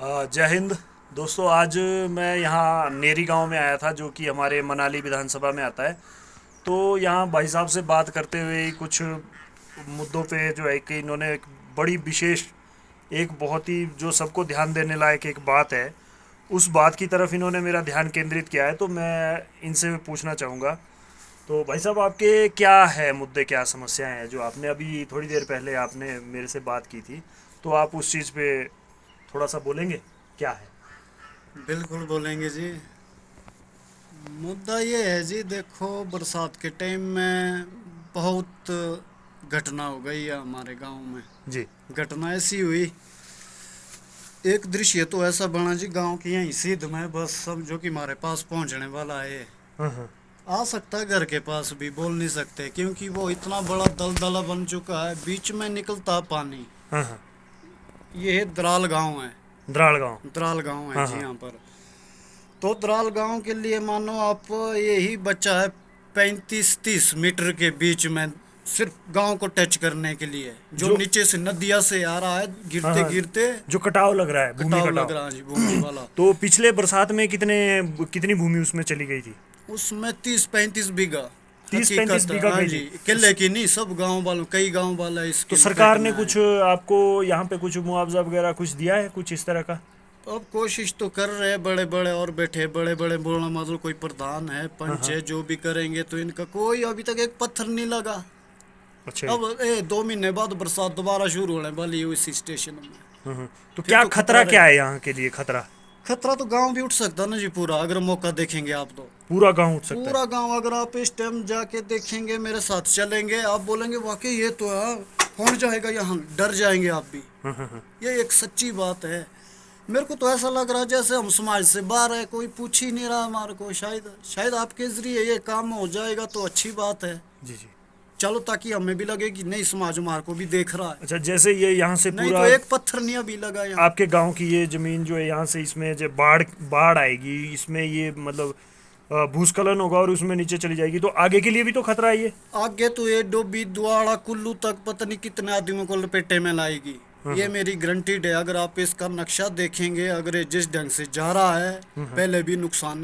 जय हिंद दोस्तों। आज मैं यहाँ नेरी गांव में आया था जो कि हमारे मनाली विधानसभा में आता है। तो यहाँ भाई साहब से बात करते हुए कुछ मुद्दों पे जो है कि इन्होंने एक बड़ी विशेष, एक बहुत ही जो सबको ध्यान देने लायक एक बात है, उस बात की तरफ इन्होंने मेरा ध्यान केंद्रित किया है। तो मैं इनसे पूछना चाहूँगा। तो भाई साहब, आपके क्या है मुद्दे, क्या समस्याएं हैं जो आपने अभी थोड़ी देर पहले आपने मेरे से बात की थी? तो आप उस चीज़ पे थोड़ा सा बोलेंगे क्या है? बिल्कुल बोलेंगे जी। मुद्दा ये है जी, देखो बरसात के टाइम में बहुत घटना हो गई है हमारे गांव में। जी। घटना ऐसी हुई, एक दृश्य तो ऐसा बना जी, गांव की यहीं सीध में बस समझो कि हमारे पास पहुंचने वाला है। हाँ हाँ। आ सकता है घर के पास भी, बोल नहीं सकते क्योंकि वो इतना बड़ा दलदला बन चुका है, बीच में निकलता पानी। हाँ हाँ। ये है द्राल गांव है। द्राड़ गांव। द्राल गांव है हाँ जी हाँ। यहाँ पर। तो द्राल गांव के लिए मानो आप, यही बचा है 35-30 मीटर के बीच में, सिर्फ गांव को टच करने के लिए, जो जो नीचे से नदिया से आ रहा है हाँ गिरते हाँ, गिरते। जो कटाव लग रहा है, भूमि कटाव लग कटाव। रहा है जी, भूमि वाला। तो पिछले बरसात में कितनी भूमि उसमें चली गई थी? उसमें 30-35 बीघा। 30-35 हकीकत है, बीघा हाँ गई जी। थी। किले की नहीं, सब गांव वालों, कई गांव वाले तो इसके लपेट सरकार में ने आए। कुछ आपको यहाँ पे कुछ मुआवजा वगैरह कुछ दिया है, कुछ इस तरह का? तो अब कोशिश तो कर रहे हैं बड़े बड़े, और बैठे बड़े बड़े बोलना, मतलब कोई प्रधान है, हाँ पंच हाँ। है, जो भी करेंगे तो इनका कोई अभी तक एक पत्थर नहीं लगा। अच्छा जी। अब 2 महीने बाद बरसात दोबारा शुरू होने वाली है इस स्टेशन में। तो फिर क्या तो खतरा खतरा रहे। क्या है यहाँ के लिए, खतरा? खतरा तो गांव भी उठ सकता ना जी पूरा, अगर मौका देखेंगे आप तो। पूरा गांव उठ सकता है? पूरा गांव अगर आप इस टाइम जाके देखेंगे, मेरे साथ चलेंगे, आप बोलेंगे वाकई ये तो है, कौन जाएगा यहाँ, डर जाएंगे आप भी। ये एक सच्ची बात है। मेरे को तो ऐसा लग रहा है जैसे हम समाज से बाहर है, कोई पूछ ही नहीं रहा हमारे को। शायद शायद आपके जरिए ये काम हो जाएगा तो अच्छी बात है। जी जी। चलो, ताकि हमें भी लगे कि नहीं, समाज हमारे को भी देख रहा है। अच्छा, जैसे ये यहाँ से नहीं तो पूरा एक पत्थर नहीं अभी लगा यहाँ। आपके गांव की ये जमीन जो है, यहाँ से इसमें जब बाढ़ बाढ़ आएगी, इसमें ये मतलब भूस्खलन होगा और उसमें नीचे चली जाएगी, तो आगे के लिए भी तो खतरा है ये। आगे तो ये डोबी दुआड़ा कुल्लू तक पता नहीं कितने आदमियों को लपेटे में लाएगी। ये मेरी गारंटीड है। अगर आप इसका नक्शा देखेंगे, अगर ये जिस ढंग से जा रहा है, पहले भी नुकसान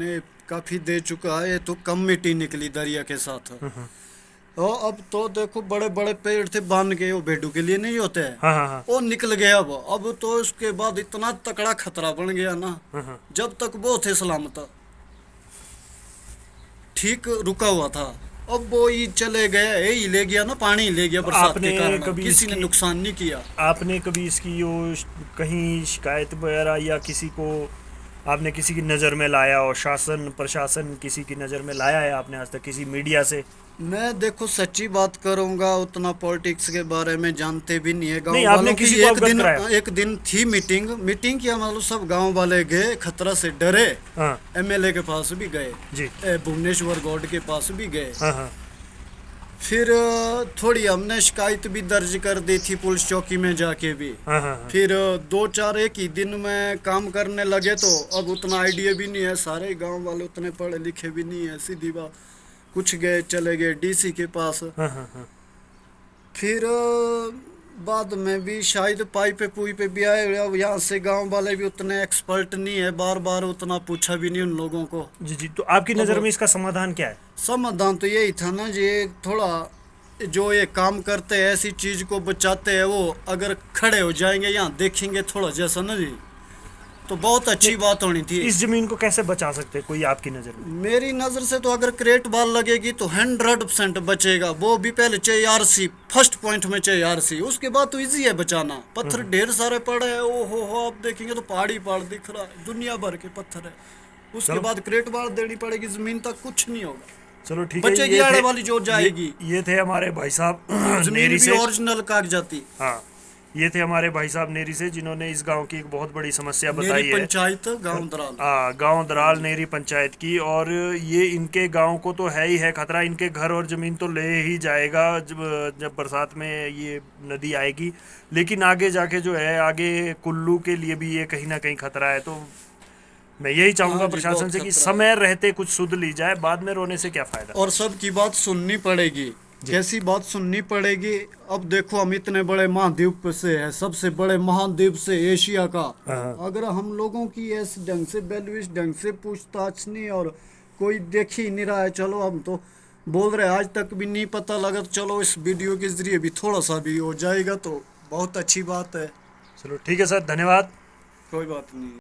काफी दे चुका है। ये तो कम मिट्टी निकली दरिया के साथ। और अब तो देखो, बड़े बड़े पेड़ थे बांध के, वो भेड़ों के लिए नहीं होते हैं, हाँ हाँ हाँ। वो निकल गया। अब तो उसके बाद इतना तकड़ा खतरा बन गया ना। जब तक वो थे सलामत, ठीक रुका हुआ था, अब वो ही चले गए, यही ले गया ना, पानी ले गया तो बरसात आपने के कारण। कभी किसी ने इसकी नुकसान नहीं किया। आपने कभी इसकी कहीं शिकायत वगैरह, या किसी को आपने किसी की नज़र में लाया, और शासन प्रशासन किसी की नज़र में लाया है आपने आज तक, किसी मीडिया से? मैं देखो सच्ची बात करूंगा, उतना पॉलिटिक्स के बारे में जानते भी नहीं है नहीं, गांव आपने वालों की। किसी को एक अवगत दिन कराया? एक दिन थी मीटिंग। मीटिंग किया मतलब सब गांव वाले गए, खतरा से डरे। हाँ एमएलए के पास भी गए, जी। भुवनेश्वर गौड़ के पास भी गए। हाँ हाँ। फिर थोड़ी हमने शिकायत भी दर्ज कर दी थी पुलिस चौकी में जाके भी। हाँ हाँ हाँ। फिर 2-4 एक ही दिन में काम करने लगे, तो अब उतना आइडिया भी नहीं है, सारे गांव वाले उतने पढ़े लिखे भी नहीं है, सीधी बात। कुछ गए, चले गए डीसी के पास। हाँ हाँ हाँ। फिर बाद में भी शायद पाई पे पुई पे भी आए। अब यहाँ से गांव वाले भी उतने एक्सपर्ट नहीं है, बार बार उतना पूछा भी नहीं उन लोगों को। जी जी। तो आपकी नज़र अब में इसका समाधान क्या है? समाधान तो यही था ना जी, थोड़ा जो ये काम करते हैं, ऐसी चीज को बचाते हैं, वो अगर खड़े हो जाएंगे, यहाँ देखेंगे थोड़ा जैसा ना जी, तो बहुत अच्छी बात होनी थी। इस जमीन को कैसे बचा सकते हैं कोई आपकी नज़र में? मेरी नज़र से तो अगर क्रेट बाल लगेगी तो 100% बचेगा। वो भी पहले चाहिए आरसी, फर्स्ट पॉइंट में चाहिए आरसी, उसके बाद तो इजी है बचाना। पत्थर ढेर सारे पड़े हैं, ओ हो, आप देखेंगे तो पहाड़ी पहाड़ दिख रहा है, दुनिया भर के पत्थर है। उसके चलो। बाद क्रेट बाल देनी पड़ेगी, जमीन तक कुछ नहीं होगा, चलो ठीक है। बचेगी आड़े वाली जो जाएगी। ये थे हमारे भाई साहब जमीन नेरी भी से। ओरिजिनल कागजाती। हाँ, ये थे हमारे भाई साहब नेरी से, जिन्होंने इस गांव की एक बहुत बड़ी समस्या बताई मेरी है। पंचायत गांव दराल। हाँ, गांव दराल नेरी पंचायत की। और ये इनके गांव को तो है ही है खतरा, इनके घर और ज़मीन तो ले ही जाएगा जब बरसात में ये नदी आएगी। लेकिन आगे जाके जो है, आगे कुल्लू के लिए भी ये कहीं ना कहीं खतरा है। तो मैं यही चाहूँगा हाँ जी, प्रशासन बहुत से कि खतरा है। समय रहते कुछ सुध ली जाए, बाद में रोने से क्या फ़ायदा। और सबकी बात सुननी पड़ेगी। कैसी बात सुननी पड़ेगी। अब देखो हम इतने बड़े महाद्वीप से है, सबसे बड़े महाद्वीप से एशिया का, हाँ। अगर हम लोगों की इस ढंग से वैल्यू इस ढंग से पूछताछ नहीं और कोई देख ही नहीं रहा है। चलो हम तो बोल रहे आज तक भी नहीं पता लगा, तो चलो इस वीडियो के जरिए भी थोड़ा सा भी हो जाएगा तो बहुत अच्छी बात है। चलो ठीक है सर, धन्यवाद। कोई बात नहीं।